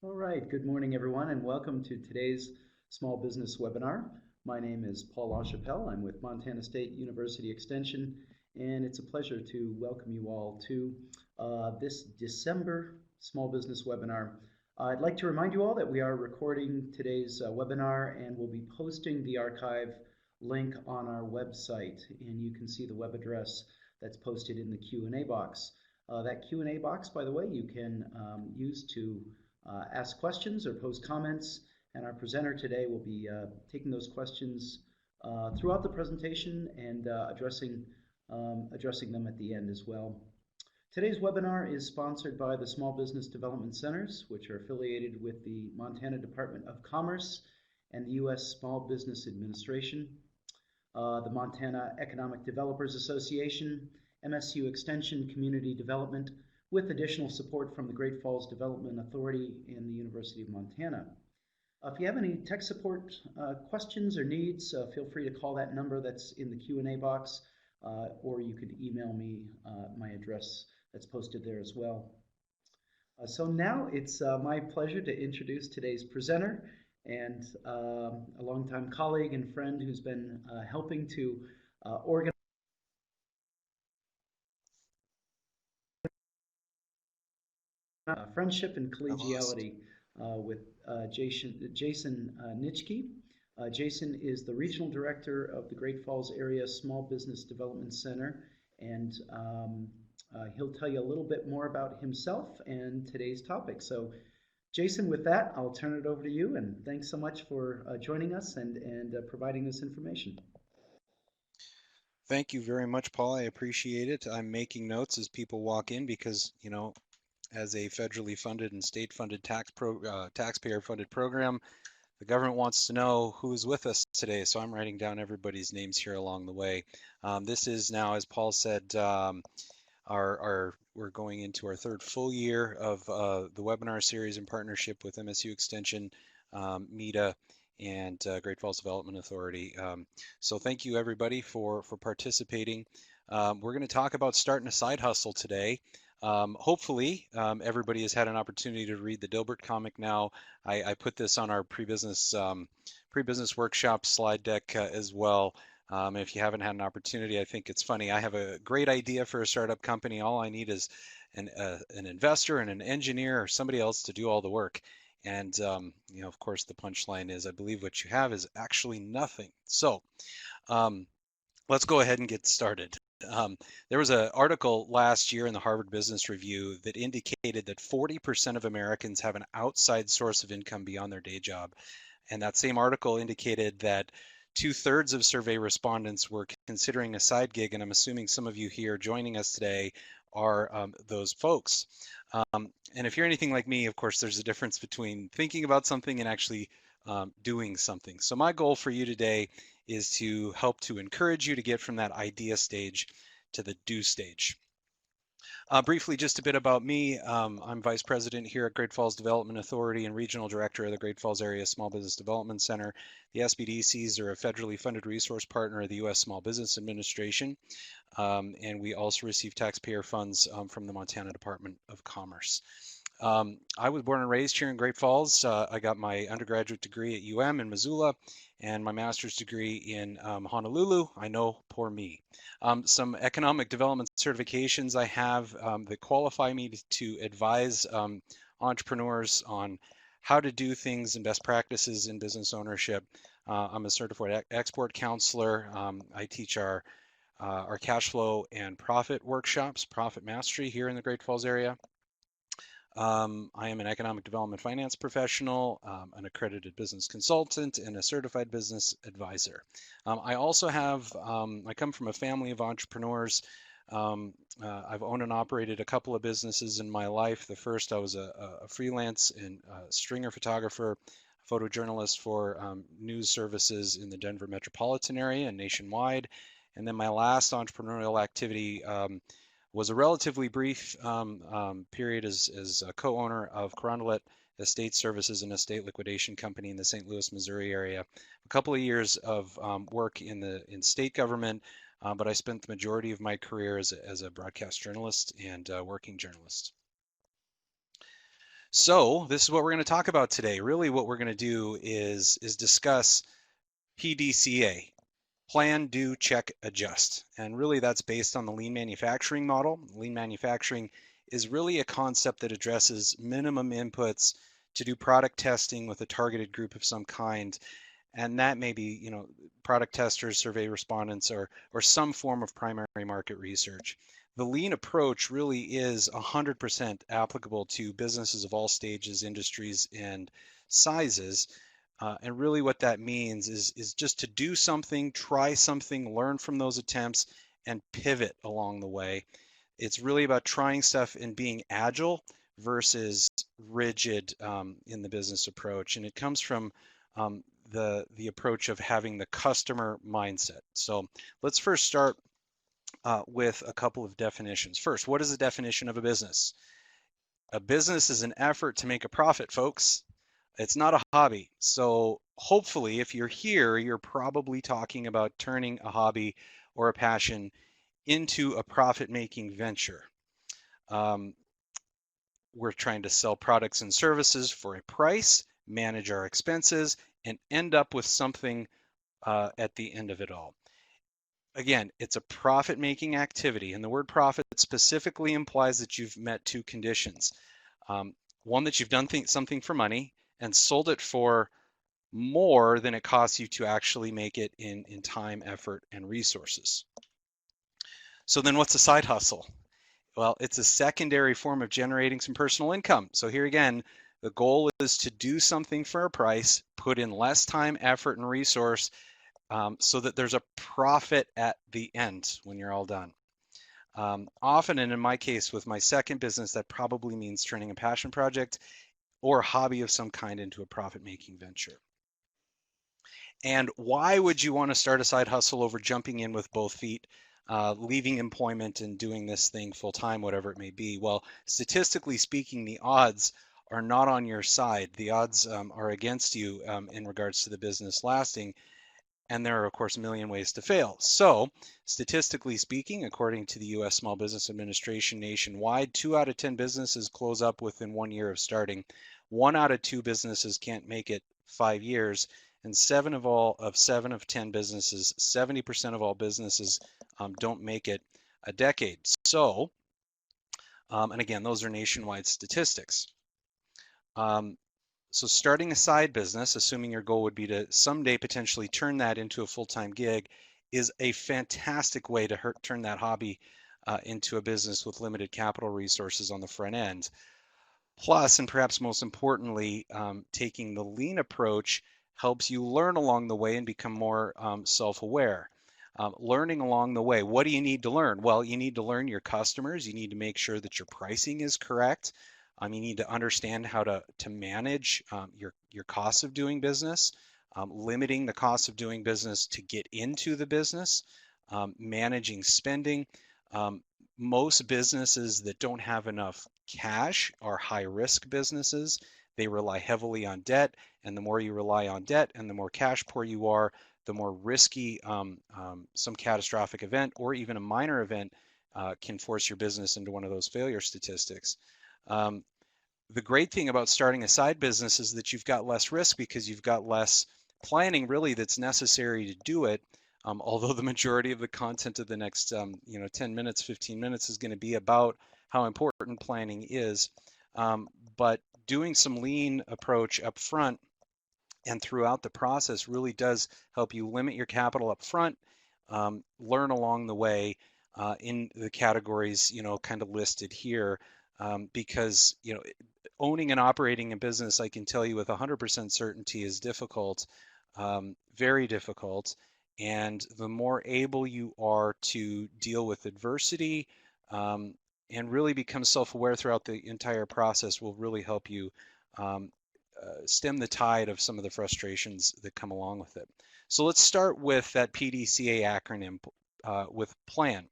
All right, good morning, everyone, and welcome to today's small business webinar. My name is Paul LaChapelle. I'm with Montana State University Extension, and it's a pleasure to welcome you all to this December small business webinar. I'd like to remind you all that we are recording today's webinar and we'll be posting the archive link on our website, and you can see the web address that's posted in the Q&A box. That Q&A box, by the way, you can use to ask questions or pose comments, and our presenter today will be taking those questions throughout the presentation and addressing them at the end as well. Today's webinar is sponsored by the Small Business Development Centers, which are affiliated with the Montana Department of Commerce and the U.S. Small Business Administration, the Montana Economic Developers Association, MSU Extension Community Development, with additional support from the Great Falls Development Authority and the University of Montana. If you have any tech support questions or needs, feel free to call that number that's in the Q&A box, or you could email me my address that's posted there as well. So now it's my pleasure to introduce today's presenter and a longtime colleague and friend who's been helping to organize friendship and I lost. collegiality with Jason Nitschke. Jason is the regional director of the Great Falls Area Small Business Development Center, and he'll tell you a little bit more about himself and today's topic. So, Jason, with that, I'll turn it over to you, and thanks so much for joining us and providing this information. Thank you very much, Paul. I appreciate it. I'm making notes as people walk in because, as a federally funded and state-funded taxpayer-funded program, the government wants to know who is with us today. So I'm writing down everybody's names here along the way. This is now, as Paul said, we're going into our third full year of the webinar series in partnership with MSU Extension, MEDA, and Great Falls Development Authority. So thank you everybody for participating. We're going to talk about starting a side hustle today. Hopefully everybody has had an opportunity to read the Dilbert comic now. I put this on our pre-business workshop slide deck as well. If you haven't had an opportunity, I think it's funny. I have a great idea for a startup company. All I need is an investor and an engineer or somebody else to do all the work. And of course, the punchline is, I believe what you have is actually nothing. So let's go ahead and get started. There was an article last year in the Harvard Business Review that indicated that 40% of Americans have an outside source of income beyond their day job. And that same article indicated that 2/3 of survey respondents were considering a side gig, and I'm assuming some of you here joining us today are those folks. And if you're anything like me, of course, there's a difference between thinking about something and actually doing something. So my goal for you today is to help to encourage you to get from that idea stage to the do stage. Briefly, just a bit about me. I'm Vice President here at Great Falls Development Authority and Regional Director of the Great Falls Area Small Business Development Center. The SBDCs are a federally funded resource partner of the U.S. Small Business Administration, and we also receive taxpayer funds from the Montana Department of Commerce. I was born and raised here in Great Falls. I got my undergraduate degree at UM in Missoula and my master's degree in Honolulu. I know, poor me. Some economic development certifications I have that qualify me to advise entrepreneurs on how to do things and best practices in business ownership. I'm a certified export counselor. I teach our cash flow and profit workshops, profit mastery here in the Great Falls area. I am an economic development finance professional, an accredited business consultant, and a certified business advisor. I also have, I come from a family of entrepreneurs. I've owned and operated a couple of businesses in my life. The first, I was a freelance and stringer photographer, photojournalist for news services in the Denver metropolitan area and nationwide. And then my last entrepreneurial activity was a relatively brief period as a co-owner of Carondelet Estate Services, an estate liquidation company in the St. Louis, Missouri area. A couple of years of work in state government, but I spent the majority of my career as a broadcast journalist and working journalist. So this is what we're going to talk about today. Really what we're going to do is discuss PDCA, plan, do, check, adjust. And really that's based on the lean manufacturing model. Lean manufacturing is really a concept that addresses minimum inputs to do product testing with a targeted group of some kind. And that may be, product testers, survey respondents, or some form of primary market research. The lean approach really is 100% applicable to businesses of all stages, industries, and sizes. And really what that means is just to do something, try something, learn from those attempts, and pivot along the way. It's really about trying stuff and being agile versus rigid in the business approach. And it comes from the approach of having the customer mindset. So let's first start with a couple of definitions. First, what is the definition of a business? A business is an effort to make a profit, folks. It's not a hobby. So hopefully, if you're here, you're probably talking about turning a hobby or a passion into a profit-making venture. We're trying to sell products and services for a price, manage our expenses, and end up with something at the end of it all. Again, it's a profit-making activity, and the word profit specifically implies that you've met two conditions. One, that you've done something for money and sold it for more than it costs you to actually make it in time, effort, and resources. So then what's a side hustle? Well, it's a secondary form of generating some personal income. So here again, the goal is to do something for a price, put in less time, effort, and resource so that there's a profit at the end when you're all done. Often, and in my case with my second business, that probably means turning a passion project or a hobby of some kind into a profit-making venture. And why would you want to start a side hustle over jumping in with both feet, leaving employment and doing this thing full time, whatever it may be? Well, statistically speaking, the odds are not on your side. The odds are against you in regards to the business lasting. And there are, of course, a million ways to fail. So, statistically speaking, according to the U.S. Small Business Administration nationwide, 2 out of 10 businesses close up within 1 year of starting. 1 out of 2 businesses can't make it 5 years. And 7 of 10 businesses, 70% of all businesses don't make it a decade. So, and again, those are nationwide statistics. So starting a side business, assuming your goal would be to someday potentially turn that into a full-time gig, is a fantastic way to turn that hobby into a business with limited capital resources on the front end. Plus, and perhaps most importantly, taking the lean approach helps you learn along the way and become more self-aware. Learning along the way, what do you need to learn? Well, you need to learn your customers. You need to make sure that your pricing is correct. You need to understand how to manage your costs of doing business, limiting the cost of doing business to get into the business, managing spending. Most businesses that don't have enough cash are high-risk businesses. They rely heavily on debt, and the more you rely on debt and the more cash poor you are, the more risky some catastrophic event or even a minor event can force your business into one of those failure statistics. The great thing about starting a side business is that you've got less risk because you've got less planning really that's necessary to do it. Although the majority of the content of the next 10 minutes, 15 minutes is going to be about how important planning is. But doing some lean approach up front and throughout the process really does help you limit your capital up front, learn along the way in the categories, kind of listed here. Because owning and operating a business, I can tell you with 100% certainty, is difficult, very difficult. And the more able you are to deal with adversity and really become self-aware throughout the entire process will really help you stem the tide of some of the frustrations that come along with it. So let's start with that PDCA acronym with plan.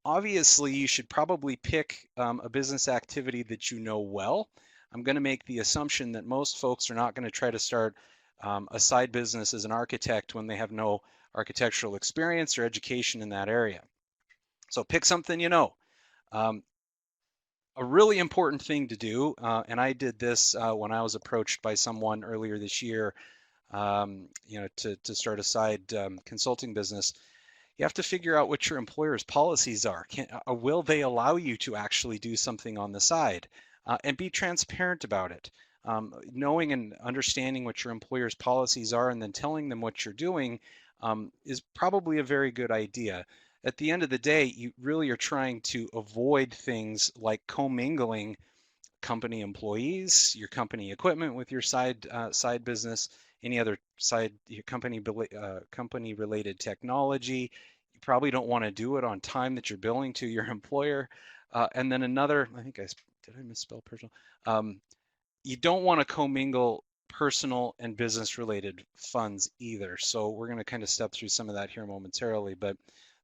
Obviously, you should probably pick a business activity that you know well. I'm going to make the assumption that most folks are not going to try to start a side business as an architect when they have no architectural experience or education in that area. So pick something you know. A really important thing to do, and I did this when I was approached by someone earlier this year, to start a side consulting business. You have to figure out what your employer's policies are. Will they allow you to actually do something on the side? And be transparent about it. Knowing and understanding what your employer's policies are and then telling them what you're doing is probably a very good idea. At the end of the day, you really are trying to avoid things like commingling company employees, your company equipment with your side business, any other side your company related technology. You probably don't want to do it on time that you're billing to your employer. And then another, did I misspell personal? You don't want to commingle personal and business related funds either. So we're going to kind of step through some of that here momentarily, but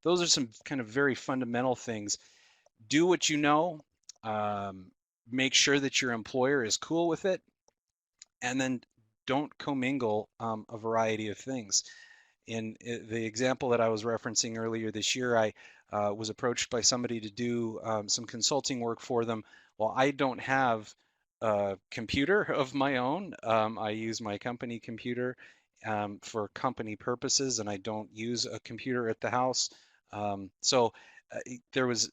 those are some kind of very fundamental things. Do what you know. Make sure that your employer is cool with it, and then don't commingle a variety of things. In the example that I was referencing earlier this year, I was approached by somebody to do some consulting work for them. Well, I don't have a computer of my own. I use my company computer for company purposes, and I don't use a computer at the house. So there was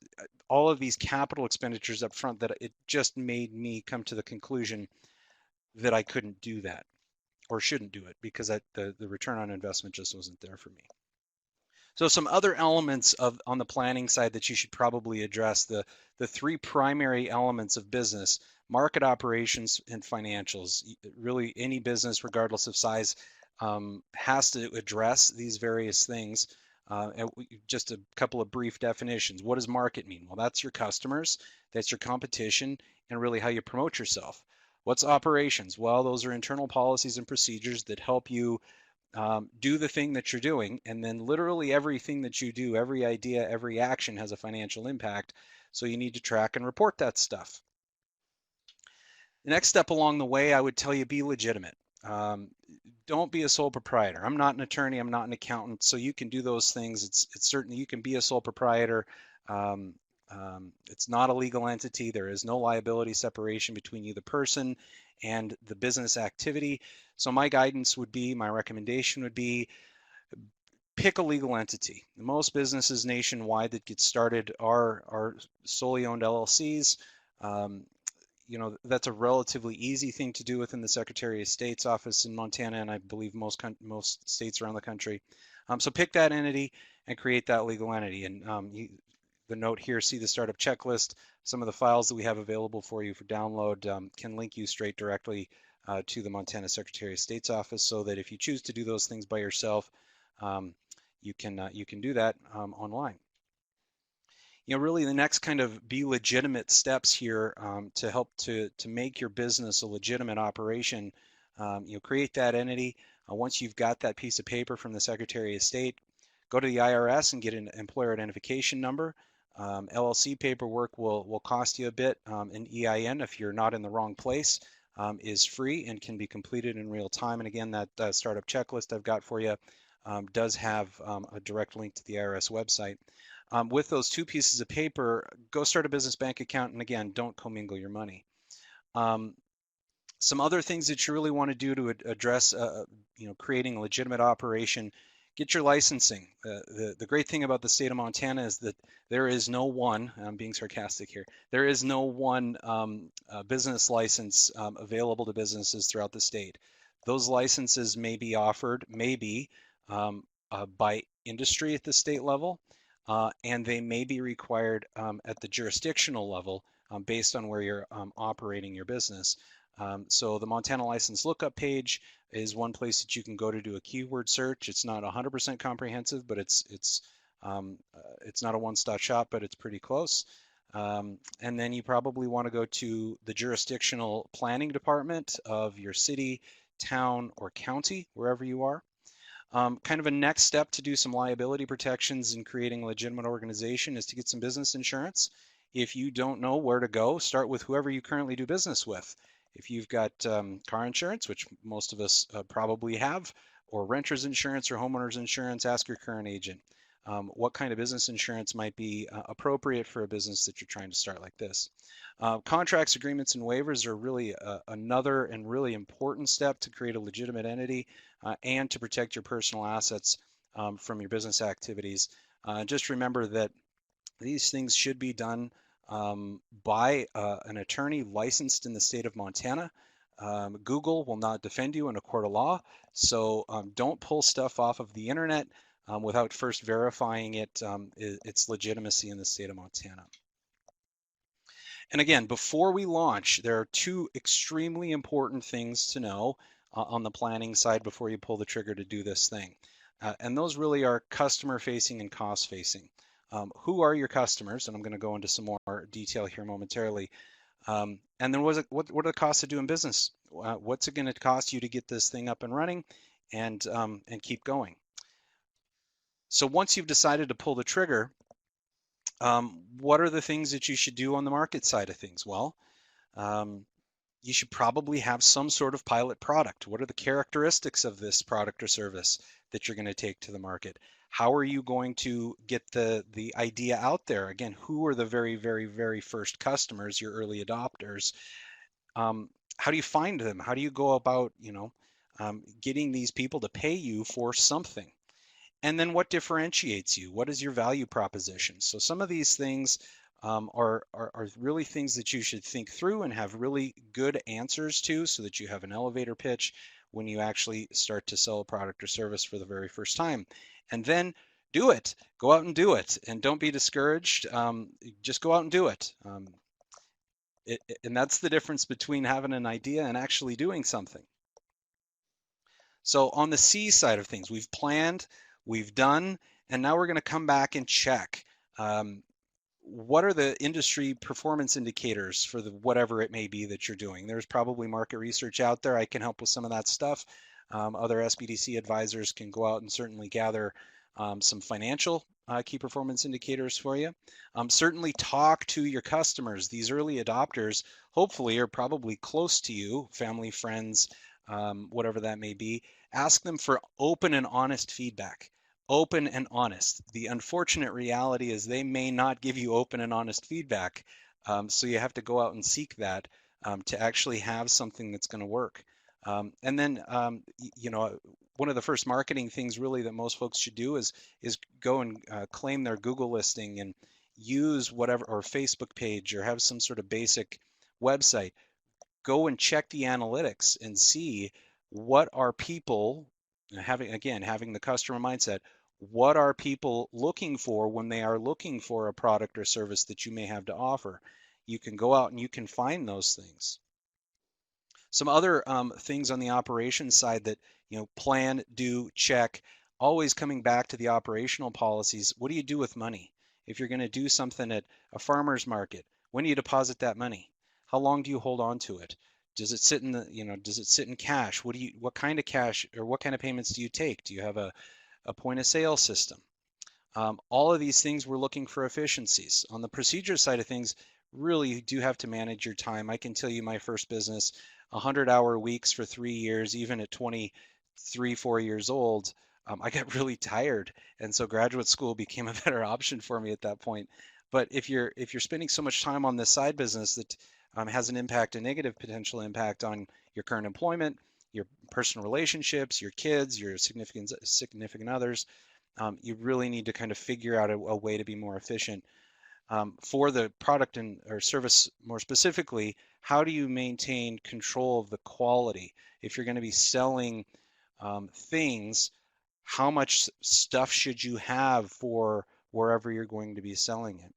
all of these capital expenditures up front that it just made me come to the conclusion that I couldn't do that or shouldn't do it because the return on investment just wasn't there for me. So some other elements on the planning side that you should probably address, the three primary elements of business: market operations and financials. Really, any business, regardless of size, has to address these various things. Just a couple of brief definitions. What does market mean? Well, that's your customers, that's your competition, and really how you promote yourself. What's operations? Well, those are internal policies and procedures that help you do the thing that you're doing. And then literally everything that you do, every idea, every action has a financial impact. So you need to track and report that stuff. The next step along the way, I would tell you, be legitimate. Don't be a sole proprietor. I'm not an attorney. I'm not an accountant. So you can do those things. It's certainly, you can be a sole proprietor. It's not a legal entity. There is no liability separation between you, the person, and the business activity. So my guidance would be, my recommendation would be, pick a legal entity. Most businesses nationwide that get started are solely owned LLCs. That's a relatively easy thing to do within the Secretary of State's office in Montana, and I believe most states around the country. So pick that entity and create that legal entity. And the note here, see the startup checklist. Some of the files that we have available for you for download can link you straight directly to the Montana Secretary of State's office, so that if you choose to do those things by yourself, you can do that online. Really the next kind of be legitimate steps here to help to make your business a legitimate operation. Create that entity. Once you've got that piece of paper from the Secretary of State, go to the IRS and get an employer identification number. LLC paperwork will cost you a bit. An EIN, if you're not in the wrong place, is free and can be completed in real time. And again, that startup checklist I've got for you does have a direct link to the IRS website. With those two pieces of paper, go start a business bank account, and again, don't commingle your money. Some other things that you really want to do to address, creating a legitimate operation: get your licensing. The great thing about the state of Montana is that there is no one, I'm being sarcastic here, there is no one business license available to businesses throughout the state. Those licenses may be offered, by industry at the state level, and they may be required at the jurisdictional level based on where you're operating your business. So the Montana License Lookup page is one place that you can go to do a keyword search. It's not 100% comprehensive, but it's not a one-stop shop, but it's pretty close. And then you probably want to go to the jurisdictional planning department of your city, town, or county, wherever you are. Kind of a next step to do some liability protections in creating a legitimate organization is to get some business insurance. If you don't know where to go, start with whoever you currently do business with. If you've got car insurance, which most of us probably have, or renter's insurance or homeowner's insurance, ask your current agent. what kind of business insurance might be appropriate for a business that you're trying to start like this. Contracts, agreements, and waivers are really another and really important step to create a legitimate entity and to protect your personal assets from your business activities. Just remember that these things should be done by an attorney licensed in the state of Montana. Google will not defend you in a court of law, so don't pull stuff off of the internet without first verifying its legitimacy in the state of Montana. And again, before we launch, there are two extremely important things to know on the planning side before you pull the trigger to do this thing. And those really are customer facing and cost facing. Who are your customers? And I'm going to go into some more detail here momentarily. And then what are the costs of doing business? What's it going to cost you to get this thing up and running and keep going? So once you've decided to pull the trigger, what are the things that you should do on the market side of things? Well, you should probably have some sort of pilot product. What are the characteristics of this product or service that you're going to take to the market? How are you going to get the idea out there? Again, who are the very, very, very first customers, your early adopters? How do you find them? How do you go about, getting these people to pay you for something? And then what differentiates you? What is your value proposition? So some of these things are really things that you should think through and have really good answers to so that you have an elevator pitch when you actually start to sell a product or service for the very first time. And then do it. Go out and do it. And don't be discouraged. Just go out and do it. And that's the difference between having an idea and actually doing something. So on the C side of things, we've planned, we've done, and now we're going to come back and check. What are the industry performance indicators for whatever it may be that you're doing? There's probably market research out there. I can help with some of that stuff. Other SBDC advisors can go out and certainly gather some financial key performance indicators for you. Certainly talk to your customers. These early adopters hopefully are probably close to you, family, friends, whatever that may be. Ask them for open and honest feedback. Open and honest. The unfortunate reality is they may not give you open and honest feedback. So you have to go out and seek that to actually have something that's going to work. And then, one of the first marketing things really that most folks should do is go and claim their Google listing and use whatever, or Facebook page, or have some sort of basic website. Go and check the analytics and see what are people having the customer mindset. What are people looking for when they are looking for a product or service that you may have to offer? You can go out and you can find those things. Some other things on the operations side that, plan, do, check, always coming back to the operational policies. What do you do with money? If you're going to do something at a farmer's market, when do you deposit that money? How long do you hold on to it? Does it sit in does it sit in cash? What kind of cash or what kind of payments do you take? Do you have a point of sale system? All of these things, we're looking for efficiencies. On the procedure side of things, really you do have to manage your time. I can tell you my first business, 100-hour weeks for 3 years, even at 23, 4 years old, I got really tired. And so graduate school became a better option for me at that point. But if you're spending so much time on this side business that has an impact, a negative potential impact on your current employment, your personal relationships, your kids, your significant others, you really need to kind of figure out a way to be more efficient. For the product or service more specifically, how do you maintain control of the quality? If you're going to be selling things, how much stuff should you have for wherever you're going to be selling it?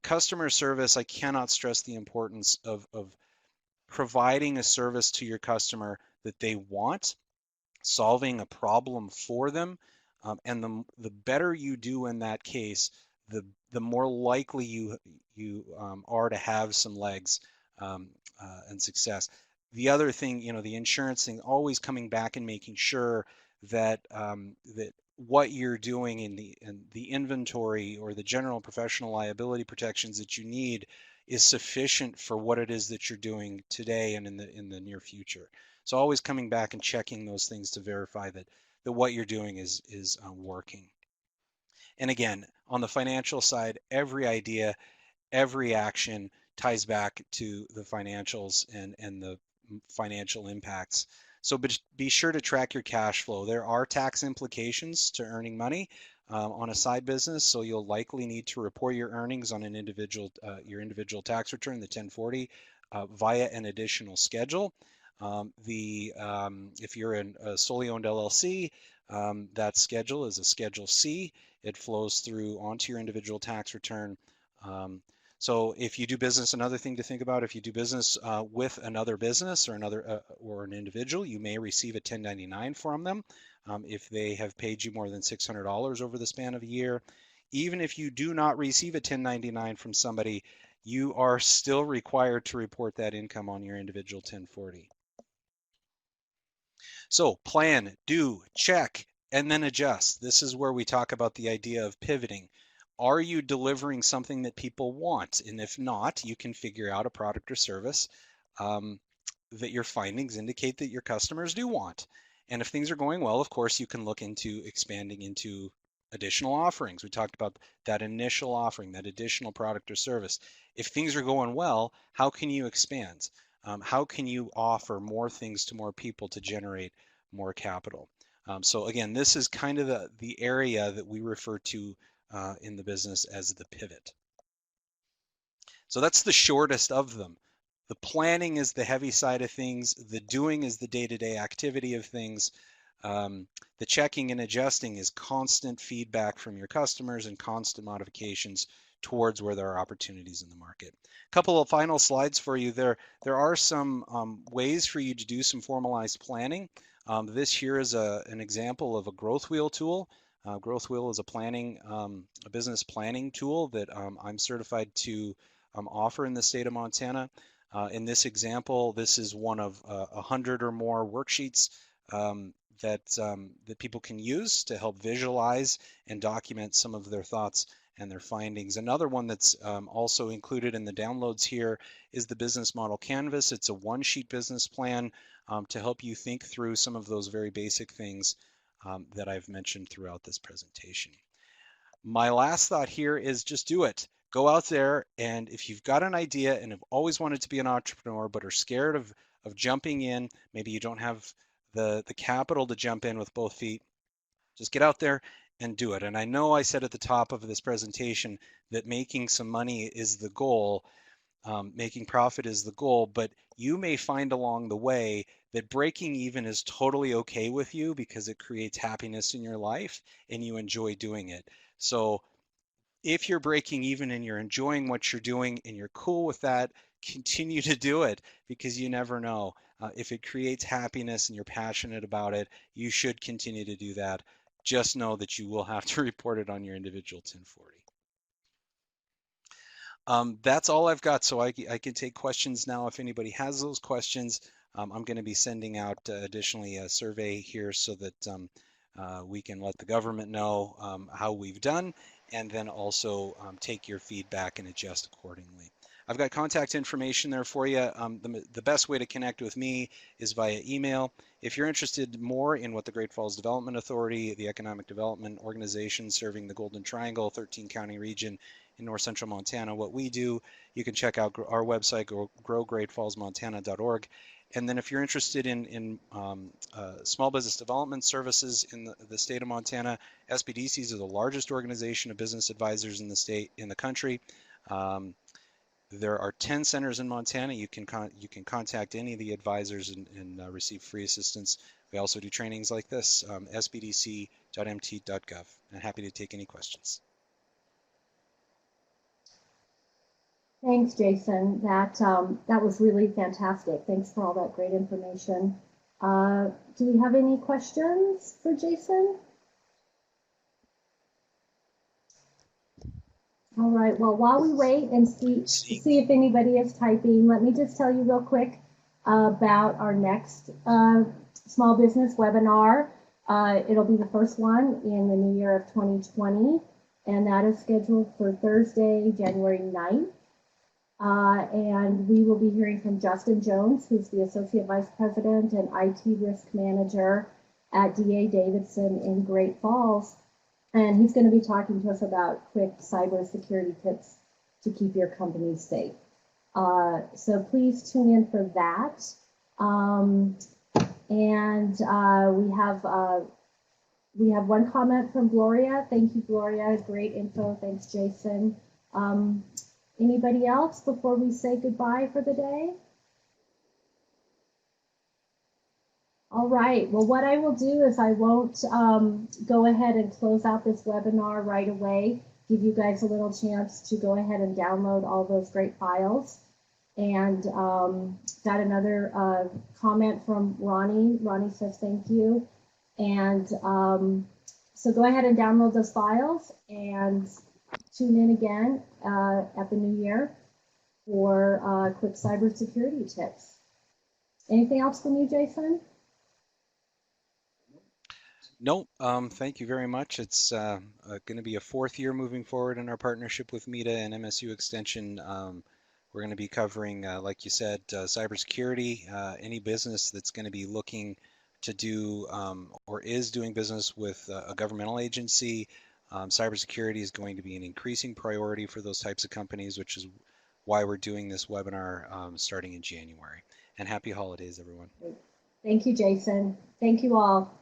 Customer service, I cannot stress the importance of providing a service to your customer that they want, solving a problem for them, and the better you do in that case, the more likely you are to have some legs and success. The other thing, the insurance thing, always coming back and making sure that that what you're doing in the inventory or the general professional liability protections that you need is sufficient for what it is that you're doing today and in the near future. So always coming back and checking those things to verify that what you're doing is working. And again, on the financial side, every idea, every action ties back to the financials and the financial impacts. So be sure to track your cash flow. There are tax implications to earning money on a side business, so you'll likely need to report your earnings on an your individual tax return, the 1040, via an additional schedule. If you're a solely owned LLC, that schedule is a Schedule C. It flows through onto your individual tax return. So if you do business, another thing to think about, if you do business with another business or or an individual, you may receive a 1099 from them if they have paid you more than $600 over the span of a year. Even if you do not receive a 1099 from somebody, you are still required to report that income on your individual 1040. So plan, do, check, and then adjust. This is where we talk about the idea of pivoting. Are you delivering something that people want? And if not, you can figure out a product or service that your findings indicate that your customers do want. And if things are going well, of course, you can look into expanding into additional offerings. We talked about that initial offering, that additional product or service. If things are going well, how can you expand? How can you offer more things to more people to generate more capital? So again, this is kind of the area that we refer to in the business as the pivot. So that's the shortest of them. The planning is the heavy side of things. The doing is the day-to-day activity of things. The checking and adjusting is constant feedback from your customers and constant modifications towards where there are opportunities in the market. A couple of final slides for you. There are some ways for you to do some formalized planning. This here is an example of a growth wheel tool. Growth wheel is a business planning tool that I'm certified to offer in the state of Montana. In this example, this is one of 100 or more worksheets that people can use to help visualize and document some of their thoughts and their findings. Another one that's also included in the downloads here is the Business Model Canvas. It's a one-sheet business plan to help you think through some of those very basic things that I've mentioned throughout this presentation. My last thought here is just do it. Go out there, and if you've got an idea and have always wanted to be an entrepreneur but are scared of jumping in, maybe you don't have the capital to jump in with both feet, just get out there and do it. And I know I said at the top of this presentation that making some money is the goal, making profit is the goal, but you may find along the way that breaking even is totally okay with you because it creates happiness in your life and you enjoy doing it. So if you're breaking even and you're enjoying what you're doing and you're cool with that, continue to do it because you never know. If it creates happiness and you're passionate about it, you should continue to do that. Just know that you will have to report it on your individual 1040. That's all I've got, so I can take questions now if anybody has those questions. I'm going to be sending out additionally a survey here so that we can let the government know how we've done, and then also take your feedback and adjust accordingly. I've got contact information there for you. The best way to connect with me is via email. If you're interested more in what the Great Falls Development Authority, the economic development organization serving the Golden Triangle, 13-county region in north central Montana, what we do, you can check out our website, growgreatfallsmontana.org. And then if you're interested in small business development services in the state of Montana, SBDCs are the largest organization of business advisors in the country. There are 10 centers in Montana. You can contact any of the advisors and receive free assistance. We also do trainings like this, sbdc.mt.gov. I'm happy to take any questions. Thanks, Jason. That was really fantastic. Thanks for all that great information. Do we have any questions for Jason? All right. Well, while we wait and see if anybody is typing, let me just tell you real quick about our next small business webinar. It'll be the first one in the new year of 2020, and that is scheduled for Thursday, January 9th. And we will be hearing from Justin Jones, who's the Associate Vice President and IT Risk Manager at D.A. Davidson in Great Falls. And he's going to be talking to us about quick cybersecurity tips to keep your company safe. So please tune in for that. We have one comment from Gloria. Thank you, Gloria. Great info. Thanks, Jason. Anybody else before we say goodbye for the day? All right. Well, what I will do is I won't go ahead and close out this webinar right away. Give you guys a little chance to go ahead and download all those great files. And got another comment from Ronnie. Ronnie says thank you. And so go ahead and download those files and tune in again at the new year for quick cybersecurity tips. Anything else from you, Jason? No, thank you very much. It's going to be a 4th year moving forward in our partnership with MEDA and MSU Extension. We're going to be covering, like you said, cybersecurity. Any business that's going to be looking to do or is doing business with a governmental agency, cybersecurity is going to be an increasing priority for those types of companies, which is why we're doing this webinar starting in January. And happy holidays, everyone. Thank you, Jason. Thank you all.